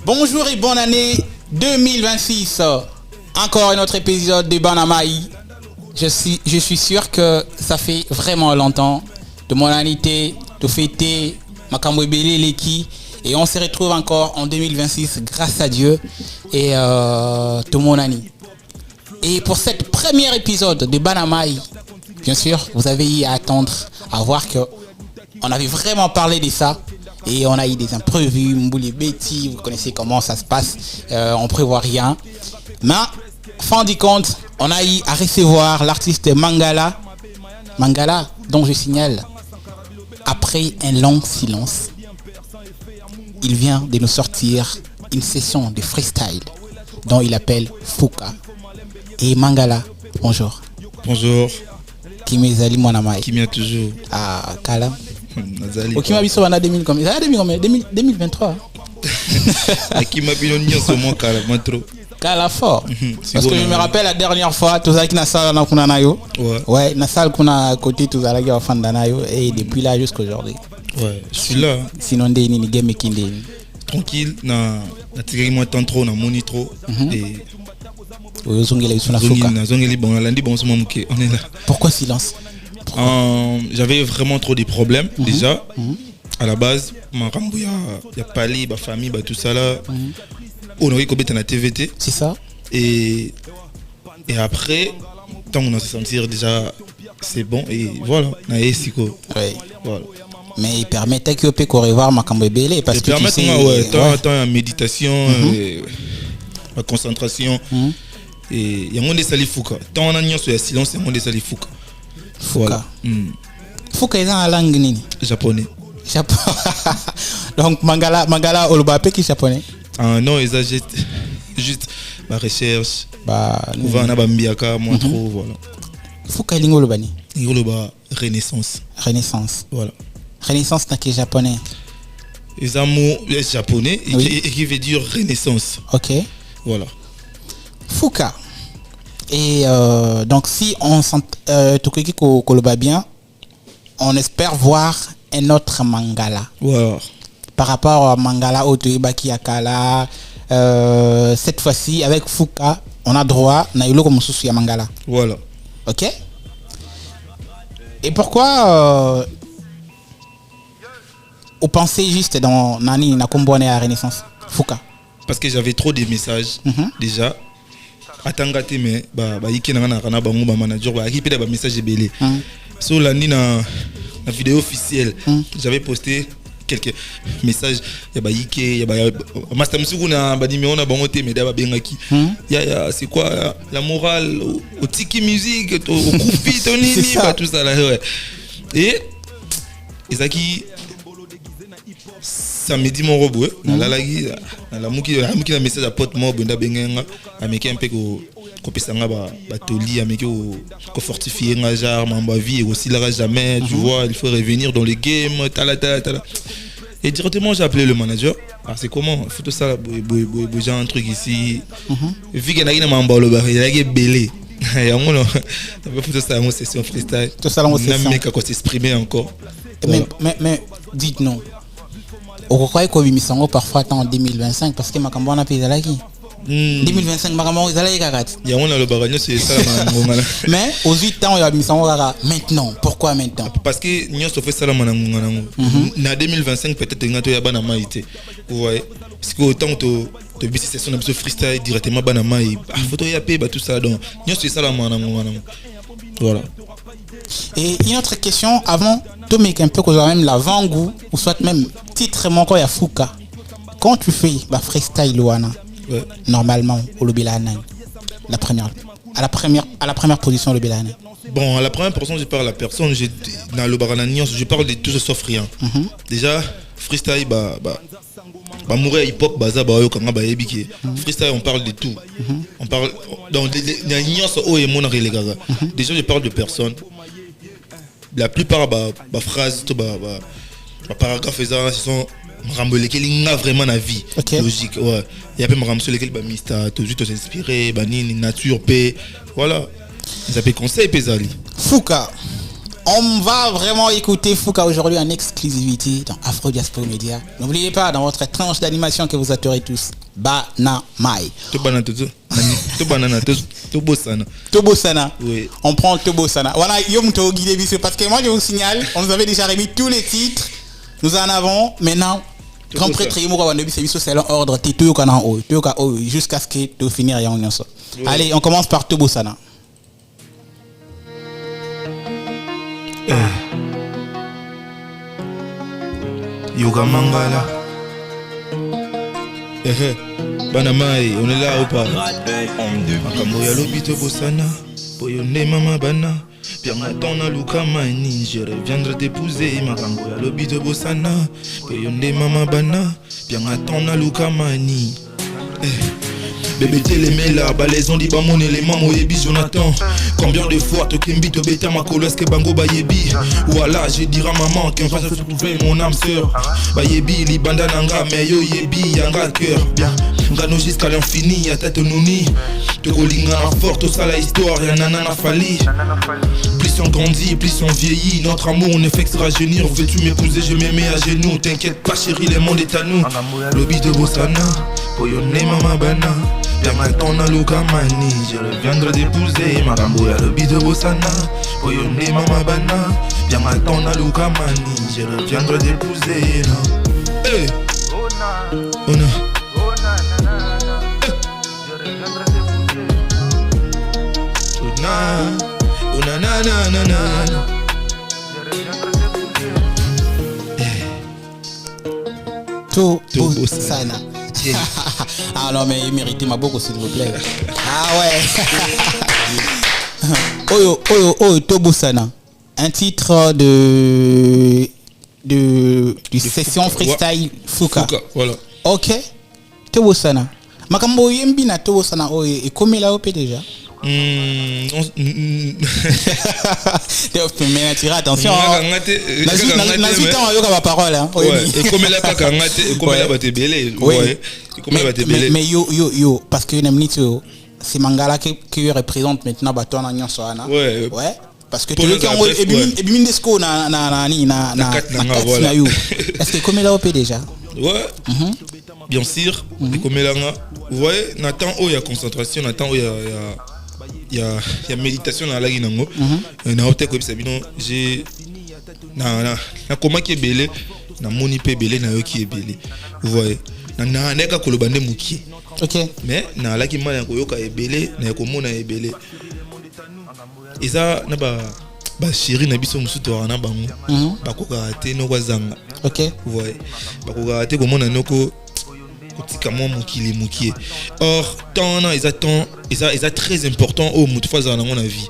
Bonjour et bonne année 2026. Encore un autre épisode de Banamaï. Je suis sûr que ça fait vraiment longtemps de mon année, de fêter Makambo Ebele Leki. Et on se retrouve encore en 2026 grâce à Dieu et tout mon année. Et pour cette premier épisode de Banamaï, bien sûr, vous avez eu à attendre à voir que on avait vraiment parlé de ça. Et on a eu des imprévus, Mbouli Betty, vous connaissez comment ça se passe, on prévoit rien. Mais, fin du compte, on a eu à recevoir l'artiste Mangala, dont je signale, après un long silence, il vient de nous sortir une session de freestyle dont il appelle Fouka. Et Mangala, bonjour. Bonjour. Kimezali Mwanamai. Qui m'a toujours. Ah, Kala. Ok, ma biso wana 2023. Qui m'a bien mis en ce moment Kala, trop. Kala fort. Parce que je me rappelle la dernière fois, tout ça qui n'a salle na kuna nayo. Ouais, na salle kuna côté tout ça là fan danayo et depuis là jusqu'à aujourd'hui. Ouais, je suis là. Sinon des ni game kinde. Tranquille, na tiré moi tant trop, na moni trop et Oyozongela sur la Fouka. Na zongeli bon lundi bon ce moment que on est là. Pourquoi silence? J'avais vraiment trop de problèmes déjà. À la base, ma rambo y a Pali, ma famille, tout ça là. On aurait combien na TVT. C'est ça. Et après, tant on a se sentir déjà c'est bon et voilà, na esiko. Ouais. Voilà. Mais il permettait que peut revoir Makambo Ebele parce que tu sais temps méditation, la concentration et il y a monde sali Fouka. Tant on a nion sur le silence, il y a monde sali Fouka. Fouka. Fouka est dans la langue nini? Japonais. Donc Mangala Olubape qui japonais. Ah non, ils achètent juste ma recherche. Trouver un abambiaka moi trop voilà. Fouka lingo lobani. Lingo loba Renaissance. Voilà. Renaissance n'est que japonais. Les amours japonais et qui veut dire Renaissance. Ok. Voilà. Fouka. Et donc si on sent Tokiki Koloba bien, on espère voir un autre Mangala. Voilà. Par rapport à Mangala Otoibaki Akala, cette fois-ci avec Fouka, on a droit à Naïlo comme souci à Mangala. Voilà. Ok. Et pourquoi vous pensez juste dans Nani Nakombone à Renaissance Fouka? Parce que j'avais trop de messages déjà. Atangate mais yiki na kana bango ba manager ba ki peda ba message belé. So la ni na vidéo officielle, j'avais posté quelques messages ya yiki ya master musuku na ba numéro na bango te mais da ba bengaki. Ya c'est quoi la morale au tiki musique au koufi to nini ba tout ça là ouais. Et Isaki samedi mon robot na la muki na message à pote mo benda bengenga ameki un peu ko pesanga ba toli ameki ko fortifier nga genre ma vie et aussi là jamais tu vois il faut revenir dans les games tala. Et directement j'ai appelé le manager. Ah c'est comment faut tout ça j'ai un truc ici vu que na mamba lo ba il a belé et on a fait ça en session freestyle tout ça en session même qu'on s'exprimer encore. Mais dites non. Au croyez qu'on vit sango parfois en 2025 parce que Makambo na pays là qui 2025 Makambo ils allaient gagat. Il y a on a le baragno c'est ça mais aux 8 ans il y a mis sango maintenant. Pourquoi maintenant? Parce que nous se fait ça na 2025 peut-être ngato ya bana maïté. Vous voyez parce que autant to bisi session de freestyle directement bana maï photo ya pe tout ça donc nous c'est ça la voilà. Et une autre question avant de mettre un peu que même l'avant-goût ou soit même titre mon corps ya Fouka. Quand tu fais freestyle wana normalement au Lobilana à la première position au Lobilana. Bon, à la première position je parle à la personne, dans le barananion, je parle de tout sauf rien. Déjà freestyle mourir hip hop baza ba yo kanga ba yebiki. Freestyle on parle de tout. On parle dans les nuances oh et mon relégaga. Déjà je parle de personnes. La plupart bah phrases tout bah paragraphe faisant ce sont rambo lesquels il a vraiment la vie logique ouais il y a pas rambo lesquels bah mista tout juste s'inspirer bah ni nature paix voilà ils appellent conseil pesali Fouka On va vraiment écouter Fouka aujourd'hui en exclusivité dans Afro Diaspora Media. N'oubliez pas, dans votre tranche d'animation que vous adorez tous, Banamai. Tobosana. Oui. On prend Tobosana. Voilà, Yom to guidé parce que moi je vous signale, on nous avait déjà remis tous les titres. Nous en avons maintenant. Grand prêtre Yemo Kawandebi c'est l'ordre Tito Kana O. Jusqu'à ce que tu finir ya on ça. Allez, on commence par Tobosana. Yoga Mangala. Banamai, on est là ou pas? Makambo ya lobi Tobosana. Boyonde mama bana. Pierre Tona Luka Mani, je reviendrai t'épouser. Makambo ya lobi Tobosana. Boyonde mama bana. Pierre Tona Luka Mani. Bébé télémela, balaison dit ba mon élément mo yebi Jonathan. Combien de fois te kembi te bêta ma colosse que bango ba yebi. Voilà, je dirai à maman qu'un jour se trouver mon âme sœur. Ba yebi li banda nanga mais yo yebi yanga cœur. Bien, ngano jusqu'à l'infini à tête nouni. Te kolinga na fort tout ça la histoire ya nanana fali. Plus on grandit, plus on vieillit, notre amour ne fait que se rajeunir. Veux-tu m'épouser, je me mets à genoux. T'inquiète pas chérie, le monde est à nous. Lobby de Bossana, Poyone mama bana. Bien maintenant na Luka Mani, je reviendrai t'épouser. Marambo ya lobby de Bossana, Poyone mama bana. Bien maintenant na Luka Mani, je reviendrai t'épouser. Hey, Ona. Ona na na na na. Tobosana. Ah non mais il mérite ma beaucoup s'il vous plaît. Ah ouais. Tobosana. Un titre du session freestyle Fouka. Voilà. Ok. Tobosana. Makambo yembi na Tobosana et comme il a opé déjà. Mais attention. Mais yo parce que c'est Mangala qui représente maintenant Baton Agnon Soana. Ouais. Parce que tu le quand et bimine desco na est-ce que comme il a opé déjà? Ouais. Bien sûr. Et comme il a vous voyez Nathan il y a concentration, Nathan il y a méditation dans la guinango na hotel comme ça bino j'ai na comment qui est belé na moni pe belé na yo qui est belé vous voyez na neka kolobande muki OK mais na la ki mala ko yoka e belé na ko mona e belé et ça na ba chéri na biso musuto wana bango ba ko karaté no kwa zanga OK vous voyez ba ko karaté ko mona noko or tant ils attendent ils très important au mout fois dans mon avis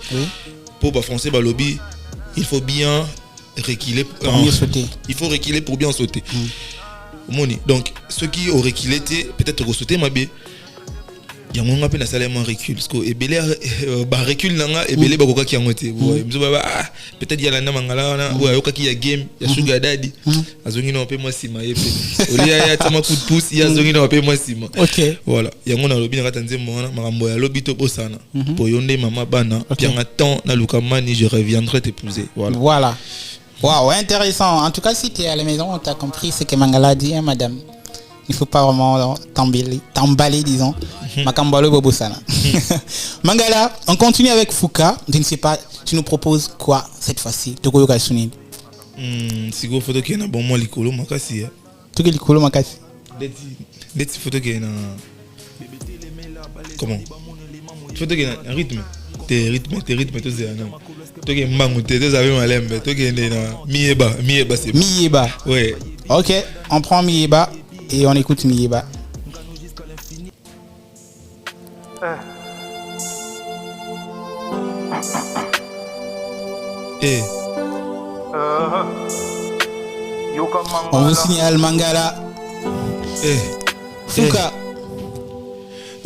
pour ba français ba lobby il faut bien reculer pour mieux sauter il faut reculer pour bien sauter donc ceux qui auraient reculé peut-être sauter ma bé il y a mon appel à salaire recul parce que ebele ba recul nanga ebele ba koka ki angote peut-être il y a la mangala ou yoka ki ya game ya sugar daddy azongi na pe moi sima yepe oli ya tama coup de pouce ya azongi na pe moi sima OK voilà yango na lobi na tanze mona makambo ya lobi to bosana po yonde mama bana bien attends na Luka Mani je reviendrai t'épouser voilà waouh intéressant en tout cas si tu es à la maison on t'a compris ce que Mangala dit hein, madame. Il faut pas vraiment t'emballer disons. Makambalo Bobosana. Mangala, on continue avec Fouka. Je ne sais pas, tu nous proposes quoi cette fois-ci? Tokoyo Kasuni. Si go photo qui na bon moi likolo makasi. Tokoyo likolo makasi. Des photos qui na comment? Photo qui na un rythme. Tes rythmes tout ça non. Tokoyo mbangu te avez malembe. Tokoyo na mieba c'est Mieba. Ouais. OK, on prend Mieba. Et on écoute Mieba. On vous signale Mangala. Fouka.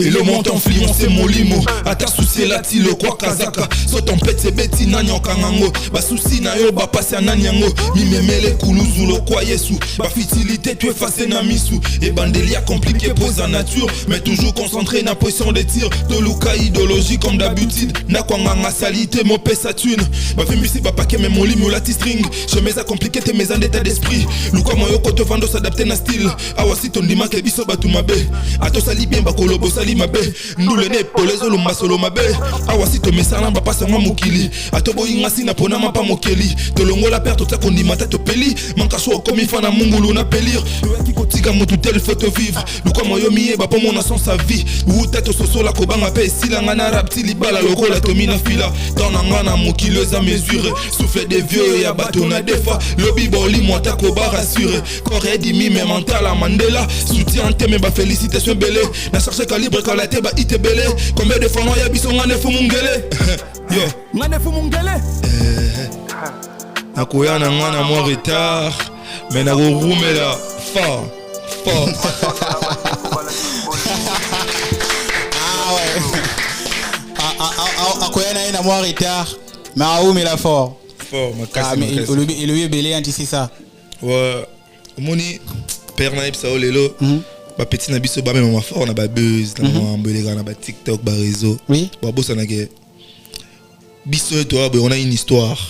Et le montant influencé molimo. Ata souci lati le kwa kazaka. So tempête c'est beti nanyo kangango. Ba souci na yo ba passe à nanyango. Mi memele kuluzu le kwa yesu. Ba futilité tu effacé na misu. Et bandelia compliqué pose en nature. Mais toujours concentré na position de tir. De luka idéologie comme d'habitude. Na kwa nganga salité mon pè sa thune. Ba fimisi ba paquet mais molimo lati string. Chemise à compliqué tes mes en état d'esprit. Luka moyo kote vando s'adapter na style. Awasi ton dima ke biso batu mabe. Ato sali bien ba kolobo sali mabe. Ndule ne polezo lo masolo mabe. Awasi to mesala ba pasa mwa mokili. Ato boyi ngasi na pona mapa mokeli. To longo la perte ta kondima ta to peli. Manka so komi fana mungulu na pelir. Yoaki kotika motu tel faut vivre. Luka moyo miye ba pomo na son sa vie. Ou tête soso la kobanga pe sila ngana rapti libala loko la tomina fila. Tona ngana mokili za mesure. Souffle des vieux ya bato na defa. Lobby boli moi ta koba rassuré. Corée dimi mais mental à Mandela. Soutien te me ba félicitations belé. Na cherche calibre quand la te ba ite belé. Combien de fois non ya biso ngane fu mungele. Yo ngane fu mungele. Nakoya na ngana moi retard. Mais na go rume la fort. Ah ouais. Akoya na moi retard. Mais à où mais la fort. Ma casse. Ah mais il lui est belé anti c'est ça. Ouais. Moni père na ipsa olelo. Ba petit na biso ba même ma fort na ba buzz na ma mbelega na ba TikTok ba réseau. Oui. Ba bossa na ke biso et toi on a une histoire.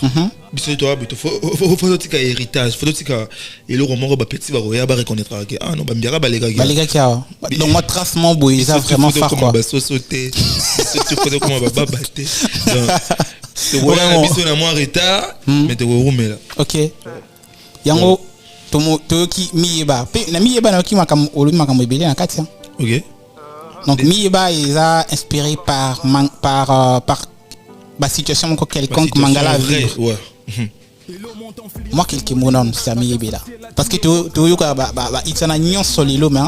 Biso et toi faut tika héritage, faut tika et le roman ba petit ba roya ba reconnaître que ah non ba mbiara ba lega. Ba lega kia. Donc moi tracement boy ça vraiment fort quoi. Ba sauter. Surtout faut comment ba batter. C'est vraiment biso na moi retard mais te roumé là. OK. Yango to ki miyeba pe na miyeba na ki makam olu makam ebele na kati. OK. Donc miyeba ils a inspiré par la situation quelconque mangala vivre. Ouais. Moi quelques mots non c'est miyeba là parce que to yo ka ba itana nyon solilo mais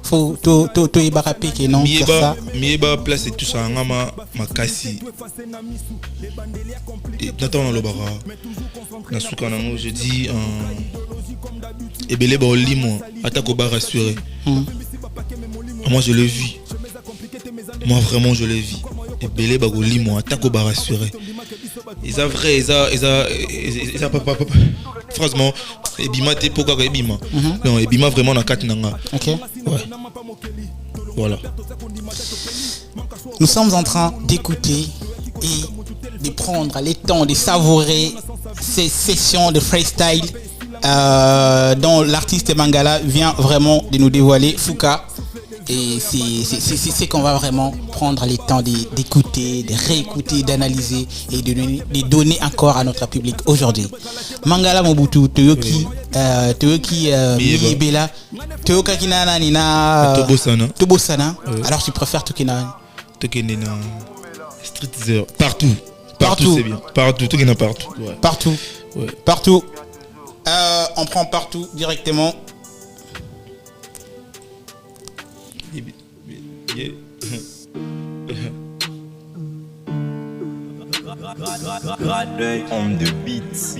faut to iba rapé que non ça miyeba place et tout ça ngama makasi et n'attends le bara na suka nango je dis ebele ba olimo atako ba rassuré. Moi je le vis. Moi vraiment je le vis. Ebele ba olimo atako ba rassuré. Ils a vrai ils a papa franchement ebima te pourquoi ebima. Non ebima vraiment na kat nanga. OK. Ouais. Voilà. Nous sommes en train d'écouter et de prendre le temps de savourer ces sessions de freestyle dont l'artiste Mangala vient vraiment de nous dévoiler Fouka. Et c'est qu'on va vraiment prendre le temps d'écouter, de réécouter, d'analyser et de donner encore à notre public aujourd'hui. Mangala Mobutu, Toyoki Miyebela, Toyoka Kinana Nina Tobosana. Alors tu préfères Tokina Streetzer. Partout c'est bien. Partout, Tokina partout. Ouais. Partout. Ouais. Partout. On prend partout directement. On the beats.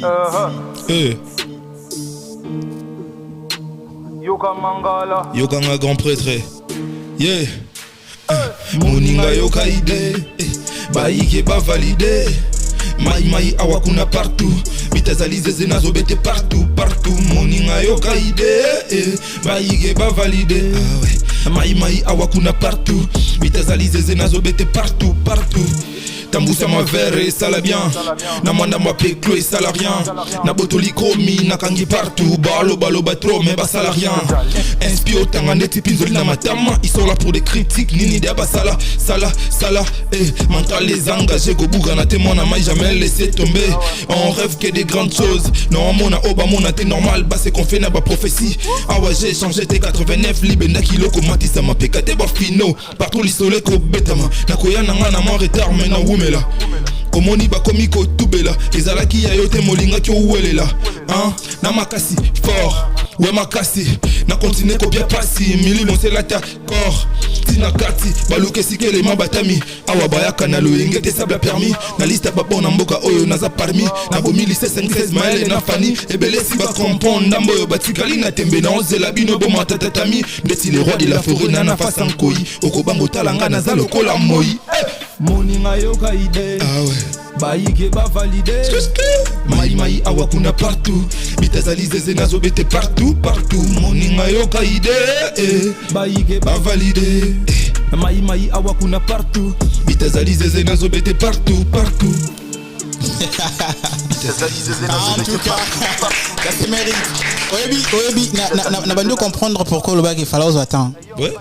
Yokanga grand prêtre. Yeah. Moninga yoka ide. Baïke ba validé. Mai awakuna partout. Bitazalize zenazo bete partout. Moninga yoka ide. Baïke ba validé. Ah ouais. Mai awakuna partout. Bitazalize zenazo bete partout. Tambousa ma verre et ça la bien. Na manda ma peklo et ça la rien. Na botoli komi na kangi partout. Balo batro mais bah ça la rien. Inspire tanga neti pinzoli na matama. Ils sont là pour des critiques. Nini dia basala. Sala. Mental les engagés. Gobuga na témoin na maille jamais laissé tomber. On rêve que des grandes choses. Non mon a oba mon a t'es normal. Bah c'est qu'on fait na ba prophétie. Ah ouais j'ai changé T89. Libenda kilo komati ça m'a pécaté ba fino. Partout l'isolé ko betama. Na koya na ngana moi retard mais na là. Komoni ba komiko tubela ezalaki ya yote molinga ki ouelela hein na makasi fort ouais makasi na continue ko bien passi mili monsela ta corps tina kati baluke sikele mabatami awa bayaka na loyenge te sabla permis na liste papa na mboka oyo naza parmi na bomili 16 maele na fani ebelesi ba comprendre ndambo yo batikali na tembe na onzela bino boma tatatami ndeti le roi de la forêt nana face nkoi okobango talanga naza lokola moi moninga yoka ide ah ouais baike ba valide mai awa kuna partout bitazali zeze nazobete partout moninga yoka ide baike ba valide mai awa kuna partout bitazali zeze nazobete partout En tout cas, ça se mérite. Oyebi, n'a pas dû comprendre pourquoi le bac il fallait aux attendre. Ouais.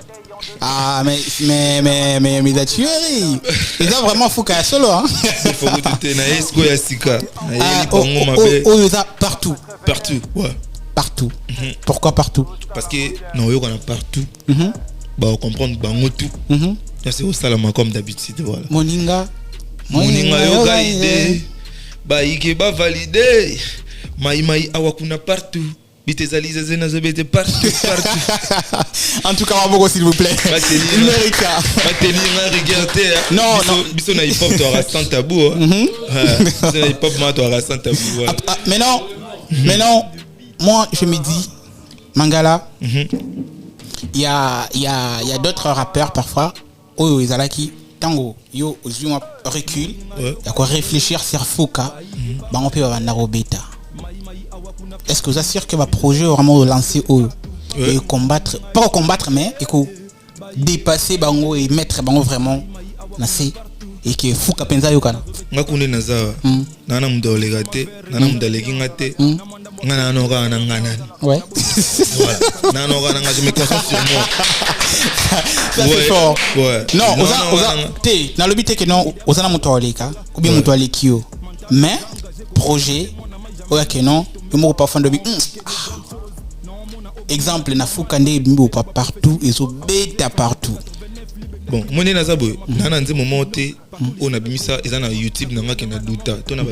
Ah mais la tuerie. Ils ont vraiment fou qu'à solo hein. Il faut que tu na esko ya sika. Oh ça partout. Partout, ouais. Partout. Pourquoi partout? Parce que non, yo on a partout. Bah on comprend bango tout. C'est au salama comme d'habitude voilà. Moninga yo gaide. Ba ike ba valide. Mai awa kuna partout. Bitezali zezena zobete partout. En tout cas, bravo s'il vous plaît. America. Regardez. Non. Biso na hip hop tu auras sans tabou. Biso na hip hop moi tu auras sans tabou. Mais non. Moi je me dis Mangala. Il y a d'autres rappeurs parfois où ils allaient qui tango yo ozuma recul. Il y a quoi réfléchir sur Fouka. Bah on peut avoir Narobeta. Est-ce que vous assurez que votre projet est vraiment lancé et combattre, pas combattre, mais dépasser bango et mettre bango vraiment nassé et que fou kapenza yokana. Nga kunde naza nana mudole gate nana mudale kingate ngana noga nangana. Ouais. Voilà. Nana noga nanga je me concentre sur moi. Ça c'est fort. Ouais. Non, oza té na lobité que non ozana mutole ka ou bien mutole kio. Mais projet oya que non yo pas fan de bi exemple na fukande bimbo pas partout et so beta partout bon moni na zabo nana nze moment te on a bimisa eza na YouTube nanga ke na duta to na ba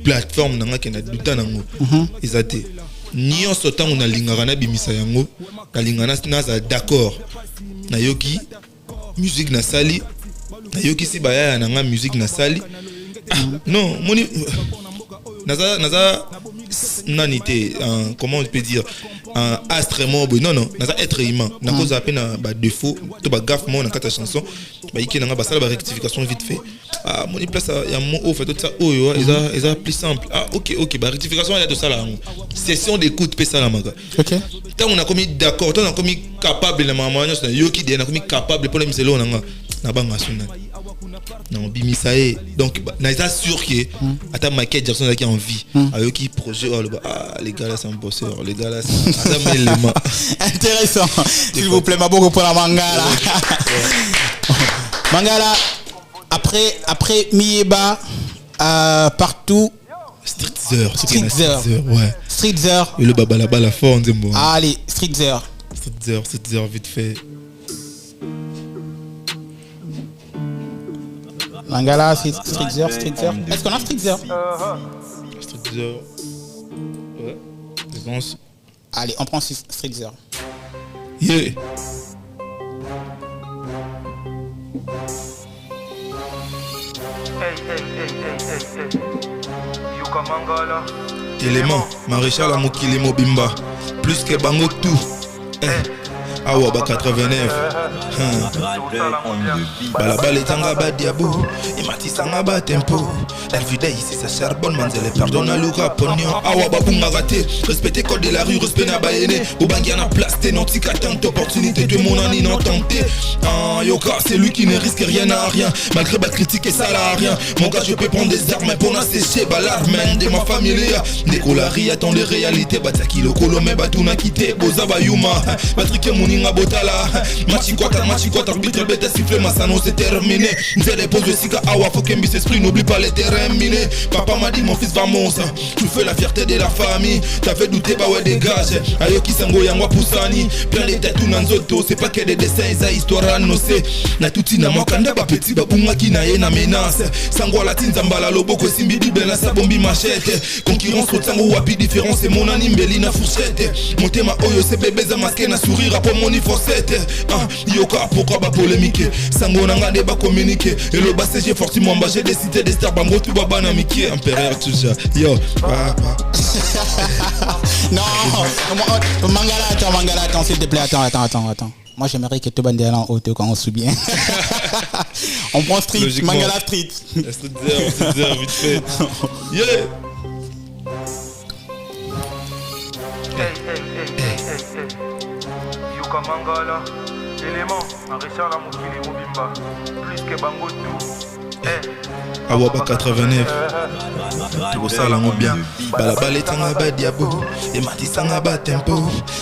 plateforme nanga ke na duta nango ezate nyonso tango na lingaka na bimisa yango na lingana naza d'accord na yoki musique na sali na yoki si baya nanga musique na sali non moni naza nanité comment on peut dire un astre mort non naza être humain na cause à peine ba défaut to ba gaffe mon na kata chanson ba yiki nanga ba sala ba rectification vite fait mon place ya mon au fait tout ça oyo eza plus simple OK ba rectification ya de ça là session d'écoute pe ça la manga OK tant on a commis d'accord tant on a commis capable na maman na yoki de na commis capable pour les miselo nanga na banga suna non bimisae donc naza sûr que ata Michael Jackson qui a envie avec qui projet les gars là c'est un bosseur les gars là c'est un élément intéressant s'il vous plaît maboko pour la Mangala. Mangala après Mieba partout Streetzer ouais Streetzer et le baba là-bas la fort nzembo allez Streetzer vite fait. Mangala, Streetzer. Est-ce qu'on a Streetzer? Streetzer. Ouais, je pense. Allez, on prend Streetzer. Yeah. Yuka Mangala. Élément, Maréchal Amokile Mobimba. Plus que Bango tout. Awa ba 89 Balaba les tanga ba diabo et matisanga ba tempo Elvida ici ça charbonne manzele pardonne à Luka pognon Awa ba bunga raté respecter code de la rue respect na baéné Obangi na place t'es nanti qu'attente opportunité de mon ani non tenté Yoka c'est lui qui ne risque rien à rien malgré bas critique et ça là rien mon gars je peux prendre des armes pour n'assécher balarmen de ma famille Nicolari attend les réalités bataki le colomé batuna quitté boza ba yuma Patrick Mouni moninga botala. Machikwata, arbitre bête sifflé, Massano c'est terminé. Nzele pose le sika awa, faut qu'un bis esprit, n'oublie pas les terrains minés. Papa m'a dit mon fils va monter, tu fais la fierté de la famille. T'avais douté, bah ouais dégage. Ayoki sango yangwa poussani. Plein les têtes ou nanzoto, c'est pas que des dessins, ça histoire à nocé. Na tuti na mwakanda ba petit ba bunga kina ye na menace. Sango la tinzambala loboko simbi bibela sa bombi machette. Concurrence au tango wapi différence c'est mon animbeli na fourchette. Montema oyo c'est bébé za masqué na sourire pour mon ifosette. Yoka pourquoi ba polémique. Sango nanga de ba communiquer. Et le bassé j'ai forcément j'ai des cités des stars bango tu baba na miké. Impérieur tout ça. Yo. Non, Mangala, attends, s'il te plaît, attends. Moi, j'aimerais que tu bandes en haut quand on se souvient. On prend Street, logiquement. Mangala Street. La street vite fait. Yeah. Hey. Yuka Mangala, élément, Richard la Moukili Moubimba, plus que Bango tout. Awaba 89 Tibosala bien Balabale tanga ba diabo Et matisanga ba tempo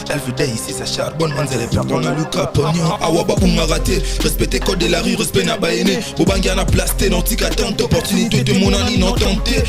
Everyday ici ça charbonne Manzele perdon na luka pognon Awaba bunga raté Respecter code de la rue Respect na baéné Bobangi na plasté Nantika tente Opportunité de mon ani non tenté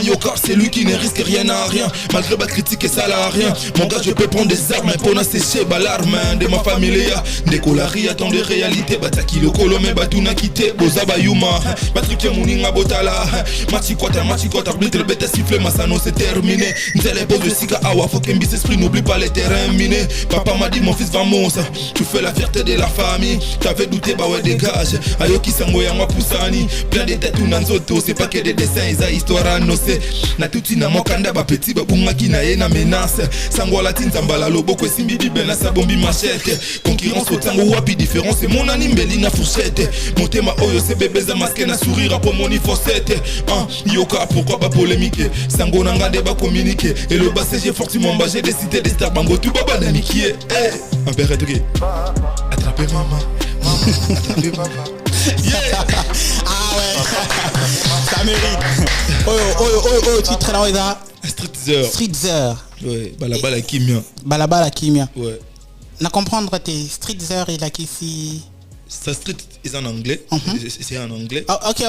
Yokar c'est lui qui ne risque rien à rien Malgré ma critique et ça l'a rien Mon gars je peux prendre des armes Pour n'a sécher balarme De ma famille Décolari attend des réalités Bataki le colomé Batuna quitté Boza bayuma Patrick Moninga botala. Machikwata, arbitre bête sifflé, Massano c'est terminé. Nzele pose le sika awa, faut qu'un bis esprit, n'oublie pas les terrains minés. Papa m'a dit mon fils va monter, tu fais la fierté de la famille. T'avais douté, bah ouais dégage. Ayoki sango yangwa poussani. Plein de têtes ou nanzoto, c'est pas que des dessins, ils a histoire à nocé. Na tuti na mokanda ba petit ba bunga kina ye na menace. Sango la tinzambala lobo kwe simbi bibela sa bombi machette. Concurrence au tango wapi différence, c'est mon animbeli na fourchette. Montema oyo c'est bébé za masqué na sourire pour mon ifosette. Yoka pourquoi pas polémiquer. Sango nanga de ba communiquer. Et le bassé j'ai forcément j'ai des cités des stars bango tu baba na mikie. Un père est ok. Attrapez maman. Attrapez papa. Yeah. Ah ouais. Ça mérite. Oh, titre là, là. Streetzer. Ouais, balabala kimia. Balabala kimia. Ouais. Na comprendre tes Streetzer il a ici. Ça street est en anglais. C'est en anglais. Ah, ok.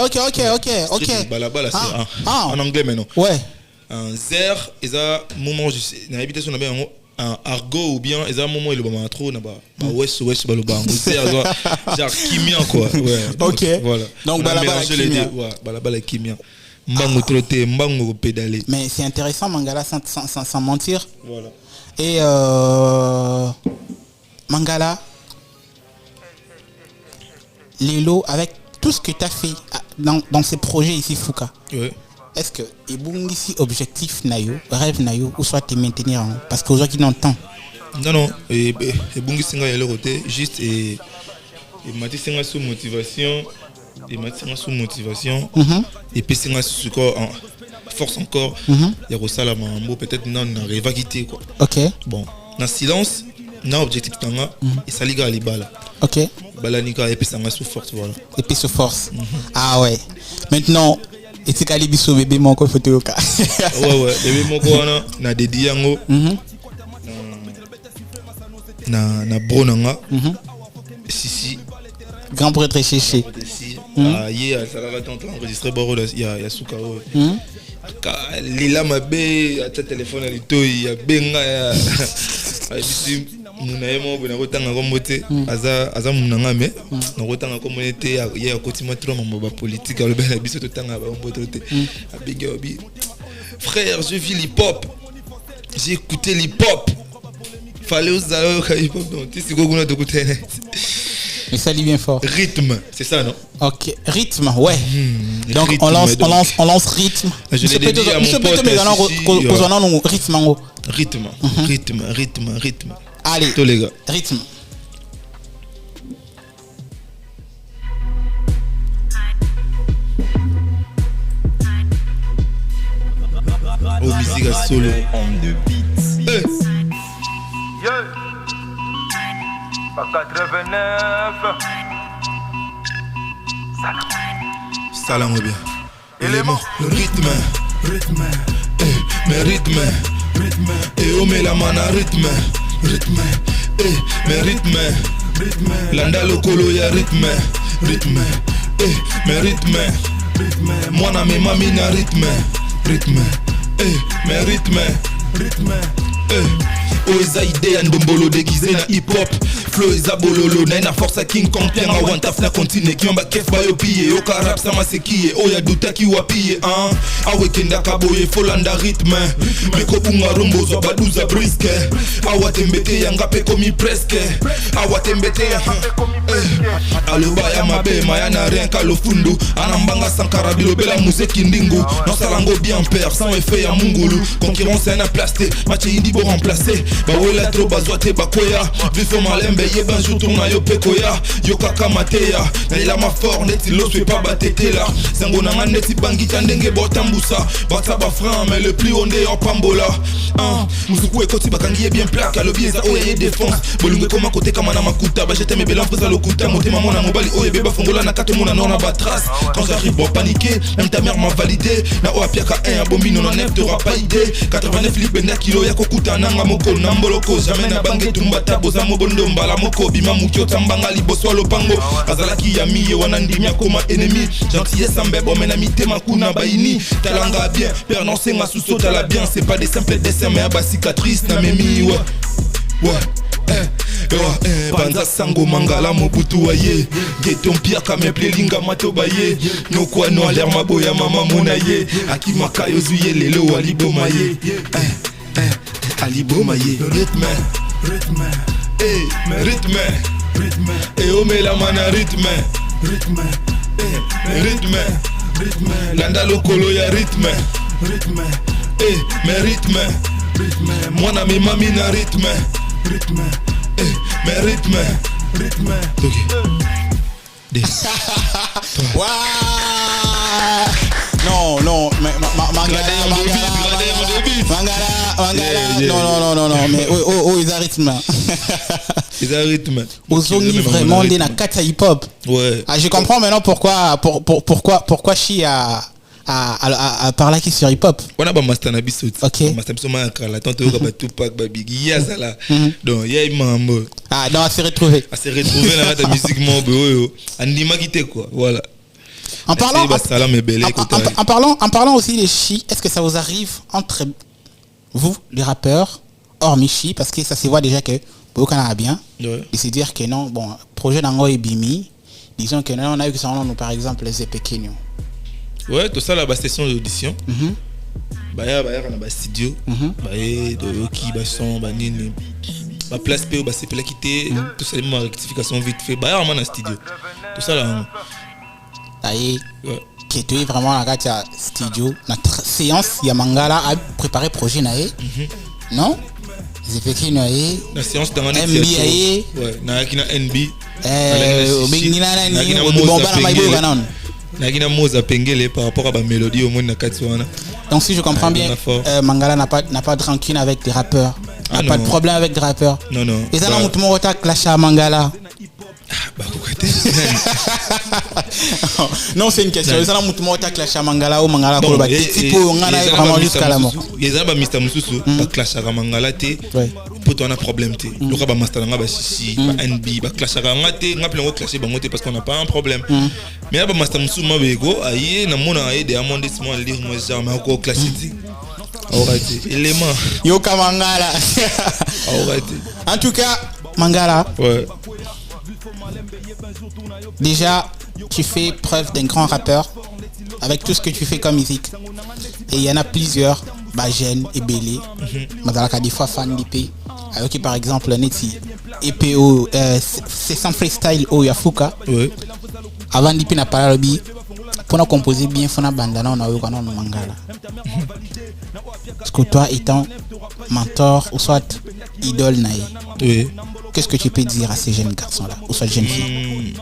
Balabala c'est en anglais maintenant. Ouais. Un zer est un moment je sais. Na habitation na bien un argot ou bien est un moment il va trop na ba west baloba. Genre kimia quoi. Ouais. Ok. Voilà. Donc balabala kimia. Ouais, balabala kimia. Mbango trotter, mbango pédaler. Mais c'est intéressant Mangala sans mentir. Voilà. Et Mangala Lelo, avec tout ce que tu as fait dans ces projets ici, Fouka, ouais. Est-ce que ici objectif nayo, rêve nayo, ou soit te maintenir en... Parce qu'aujourd'hui, n'entend. Non, et Bungi Singa est le côté, juste et Mati Singa sous motivation, et puis Singa sous corps, force encore, il y a Rossala Mambo, peut-être non, on arrive à quitter quoi. Ok. Bon, dans silence, non objectif tanga, et ça liga à l'ibala. Ok. Balanika et puis Singa sous force, voilà. Et puis sous force. Ah ouais. Maintenant, et c'est Kalibiso bébé mon quoi photo au cas. Ouais, bébé mon quoi na dédié yango. Na bronanga. Si. Grand prêtre chéché. Hier, ça va enregistrer Baro, il y a Soukaro. Lila Mabé, à ta téléphone à l'ito, il y a Benga. Munaemo, Benarotanga Romote, Aza Munangame, Narotanga Communauté, il y a un quotidien trop en politique, le bel habit de Tanga, frère, je vis l'hip-hop. J'ai écouté l'hip-hop. Fallait aux alors hip-hop, donc tu sais quoi de côté. Mais ça lit bien fort. Rythme, c'est ça, non? Ok, rythme, ouais. Donc rythme, on lance rythme. Je l'ai dédié à mon pote. Rythme. Allez, tous les gars. Rythme. Oh, musique à solo. Yeah. Pas 89. Salam bien. Élément. Rythme. Mais rythme. Et on met la main à rythme. mais rythme. Landa lokolo ya rythme. Mais rythme. Moi na me mami na rythme. Mais rythme. O eza ide ya ndombolo déguisé na hip hop. Flow eza bololo na na force King Kong pianga one taf na continue kiomba kef ba yo pille o karap sama sekiye o ya duta ki wapie awe kenda kaboye folanda rythme meko bunga rombo zo baduza briske awa tembete yanga pe komi presque awa tembete aloba ya mabe maya na rien ka lo fundu anambanga sankara bilobela museki ndingu non salango bien père sans effet ya mungulu concurrence na plasté match indi bo remplacer ba wela trop bazote bakoya vifo malembe yeba jour tourna yo pekoya yo kaka mateya na ila ma fort neti lo soit pas batete là sango na neti bangi tandenge botambusa bata ba frein mais le plus ondé en pambola musuku ekoti bakangi bien plaque alobi eza oye défense bolunge koma côté kama na makuta ba jete mebela mpoza lokuta motema mona mobali oye beba fongola na kato mona nona ba trace quand j'arrive bon paniquer même ta mère m'a validé na o apiaka 1 abomi 99 t'auras pas idée 89 libena kilo ya kokuta nanga moko namboloko jamais na bange tumba taboza mobondo mbala moko bima mukyo tambanga liboso lopango azalaki ya miye wana ndimia koma ennemi gentillesse mbebo mena mitema kuna baini talanga bien père non senga sous la bien c'est pas des simples dessins mais aba cicatrice na memi banza sango mangala mobutu waye geton pia kame plelinga mato baye nokwa no aler maboya mama monaye akimaka yozuye lelo alibomaye alibomaye rythme et omela mana rythme landa lokolo ya rythme mais rythme moi na me mami na rythme mais rythme ok non mais Mangala non mais ils a rythme Ozongi vraiment des na kata hip hop. Ouais. Je comprends maintenant pourquoi Chi a parlé qui sur hip hop. On a ba master na biso. OK. Master biso ma kala tant to ba Tupac ba Biggie ya sala. Donc ya imambo. Donc à se retrouver là ta musique mon boyo. Andima quitté quoi. Voilà. En parlant aussi des Chi, est-ce que ça vous arrive entre vous, les rappeurs, hormis Chi, parce que ça se voit déjà que beaucoup en a bien, ouais. Et c'est dire que non, bon, projet d'Ango et Bimi, disons que non, on a eu que ça, nous par exemple les Epekenyo. Ouais, tout ça là, station d'audition. Bah ya on a ba studio, bah de qui ba son, ba nini, ba place pe ba c'est pela quitter, tout ça ma rectification vite fait, bah on a studio. Tout ça là. Aïe. Ouais. Qui était vraiment la gata studio, notre séance, il y a Mangala a préparé projet naé. Non? Les effets naé. La séance dans NBA. Ouais, na kina NB. Nagina moza pengele par rapport à la mélodie au monde na katsuana. Donc si je comprends bien, Mangala n'a pas de rancune avec des rappeurs. N'a pas de problème avec des rappeurs. Non. Et ça n'a pas de clash à Mangala. Bah non, c'est une question. Ça n'a pas de clash à Mangala ou Mangala pour le tipo ngana vraiment jusqu'à la mort. Les gens ba Mr Mususu ba clash à Mangala té. Pour toi on a problème té. Le ba master nga ba sisi ba NB ba clash à ngate ngaple ngo clasher bango té parce qu'on n'a pas un problème. Mais ba master Mususu ma bego aye na mona aye de amondissement lire moi genre ma ko clasher té. Alright, élément. Yo Mangala. Alright. En tout cas, Mangala. Ouais. Déjà, tu fais preuve d'un grand rappeur avec tout ce que tu fais comme musique. Et il y en a plusieurs, Bajen et Belé. Madalaka des fois fan d'IP. Alors que par exemple, Neti, EPO, c'est sans freestyle au Yafuka. Ouais. Avant d'IP n'a pas lobby. Pour nous composer bien, il faut nous bandana, on a eu un Mangala. Parce que toi étant mentor ou soit idole naïe. Oui. Qu'est-ce que tu peux dire à ces jeunes garçons-là ou soit jeunes filles?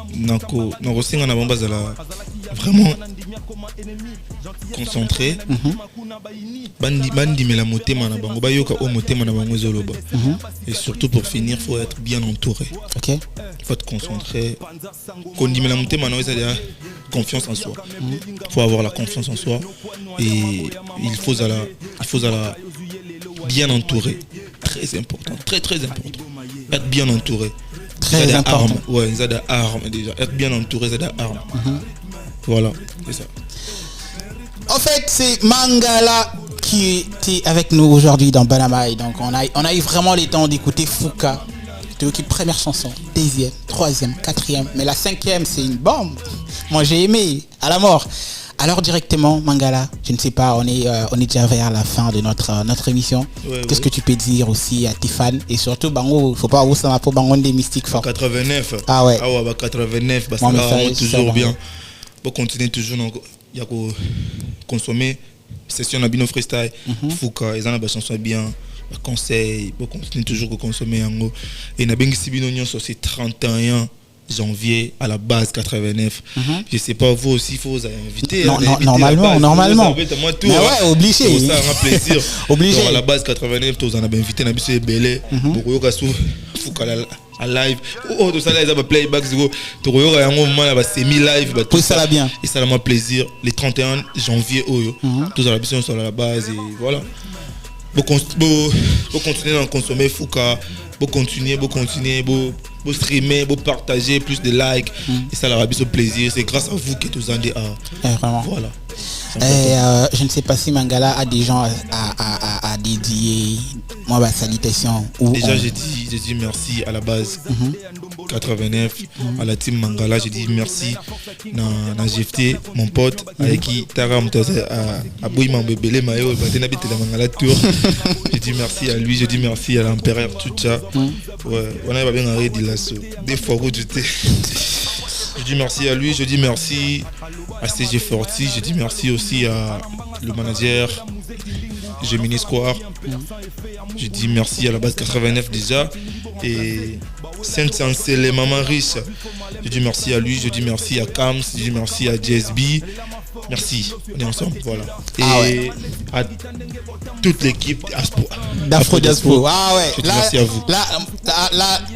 Vraiment concentré. Et surtout pour finir, il faut être bien entouré. Ok. Il faut être concentré. Confiance en soi. Il faut avoir la confiance en soi. Et il faut bien entouré. Très important. Très important. être bien entouré. Très important. Ouais, ça da arme déjà. Être bien entouré, ça da arme. Voilà, c'est ça. En fait, c'est Mangala qui était avec nous aujourd'hui dans Banamai. Donc, on a eu vraiment le temps d'écouter Fouka. C'était qui première chanson, deuxième, troisième, quatrième. Mais la cinquième, c'est une bombe. Moi, j'ai aimé à la mort. Alors directement, Mangala, je ne sais pas, on est déjà vers la fin de notre émission. Ouais, Qu'est-ce que tu peux dire aussi à tes fans et surtout, Bango, faut pas vous ça pour Bango des mystiques forts. 89. Ah ouais. Ah ouais, bah 89, bah Moi, ça mais va ça, toujours ça bien. va. Pour continuer toujours, il y a qu'à consommer session Nabino freestyle, Fouka, ils ont des chansons bien, conseil, pour continuer toujours à consommer Yango. Et Nabing Sibino Nyonso, c'est 31 janvier à la base 89. Je sais pas, vous aussi, il faut vous inviter. Non, normalement. Mais ouais, obligé. Ça un plaisir. Obligé. Donc, à la base 89, vous en avez invité, Nabiso et Belé. Pour que Fouka à live. Oh, tout ça là, ils ont playback. Tu vois, un moment là, c'est mi-live. Tout ça là bien. Et ça m'a plaisir. Les 31 janvier, tout ça là, sur la base. Et voilà. Pour continuer à consommer Fouka. Pour continuer, pour streamer, pour partager plus de likes. Et ça leur a besoin de plaisir. C'est grâce à vous que tous en vraiment. Voilà. Je ne sais pas si Mangala a des gens à dédier. Moi, ma salutation. Déjà, j'ai dit merci à la base 89 à la team Mangala. J'ai dit merci à GFT, mon pote, avec qui Taram a Bouima Bébélé Mayo, Mangala Tour. J'ai dit merci à lui, j'ai dit merci à l'empereur Tchoucha. Ouais, on a bien arrêté là. Des fois, je dis merci à lui, je dis merci à CG Forti, je dis merci aussi à le manager Gemini Square. Je dis merci à la base 89 déjà. Et Saint-Sancé, les mamans riches. Je dis merci à lui, je dis merci à Kams, je dis merci à JSB. Merci, on est ensemble, voilà. Et à toute l'équipe d'Afro Diaspo. Ah ouais. Là, merci à vous.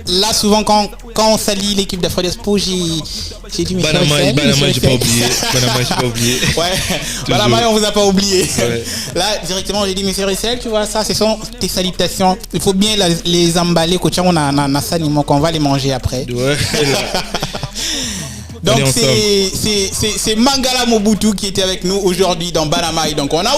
Là, souvent quand on salue l'équipe d'Afro Diaspo, j'ai dit Banamai, j'ai pas oublié. Ouais. Banamai, on vous a pas oublié. Ouais. Là, directement, j'ai dit monsieur Russell, tu vois ça, ce sont tes salutations. Il faut bien les emballer, on a ça, qu'on va les manger après. Ouais. Donc c'est Mangala Mobutu qui était avec nous aujourd'hui dans Banamai. Donc on a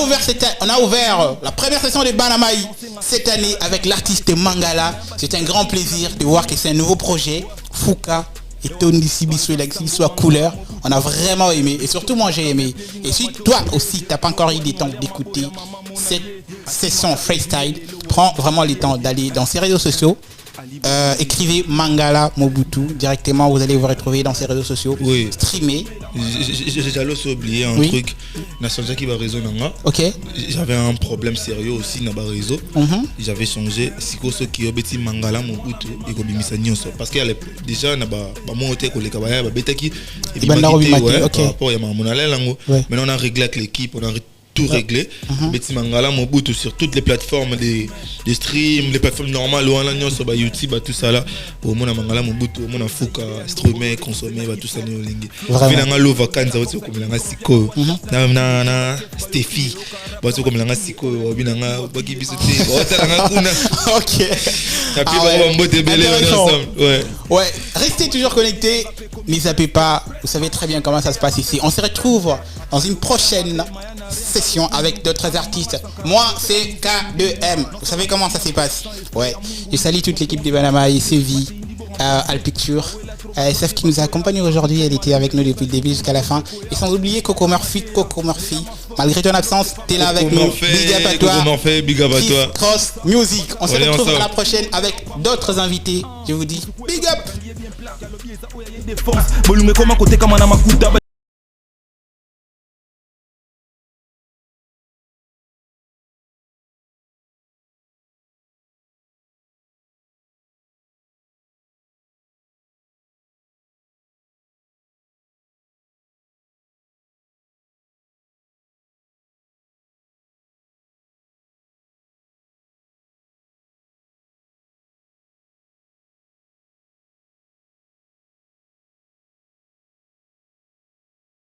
ouvert la première session de Banamai cette année avec l'artiste Mangala. C'est un grand plaisir de voir que c'est un nouveau projet. Fouka et Tony Sibiso et la Sibiso à couleur. On a vraiment aimé et surtout moi j'ai aimé. Et si toi aussi t'as pas encore eu le temps d'écouter cette session freestyle, prends vraiment le temps d'aller dans ses réseaux sociaux. Écrivez Mangala Mobutu directement, vous allez vous retrouver dans ces réseaux sociaux. Oui. Streamer. J'ai aussi oublié un truc. National qui va réseau. Ok. J'avais un problème sérieux aussi dans le réseau. J'avais changé. Si ceux qui ont bêti Mangala Mobutu et comme Missa Nyonso. Parce qu'il y a déjà na ba monté ko les kabaya ba betaki. Et maintenant on a réglé avec l'équipe, on a tout réglé. Betty Mangala Mobutu sur toutes les plateformes de stream, les plateformes normales, sur YouTube, tout ça là. Au moins Mangala Mobutu, au moins Fouka, streamer, consommer, tout ça ni olingi. Vinanga lo vacances aussi comme langa siko. Na Steffi, baso comme langa siko, vinanga baki bisoté. Otalanga kuna. OK. Ouais, restez toujours connectés. Ne zappez pas, vous savez très bien comment ça se passe ici. On se retrouve dans une prochaine session avec d'autres artistes. Moi, c'est K2M. Vous savez comment ça se passe. Ouais. Je salue toute l'équipe de Banamai, Sévi, Alpicture, SF qui nous accompagne aujourd'hui. Elle était avec nous depuis le début jusqu'à la fin. Et sans oublier Coco Murphy. Malgré ton absence, t'es là avec nous. Big up à toi. Big up à toi. Cross Music. On se retrouve à la prochaine avec d'autres invités. Je vous dis big up.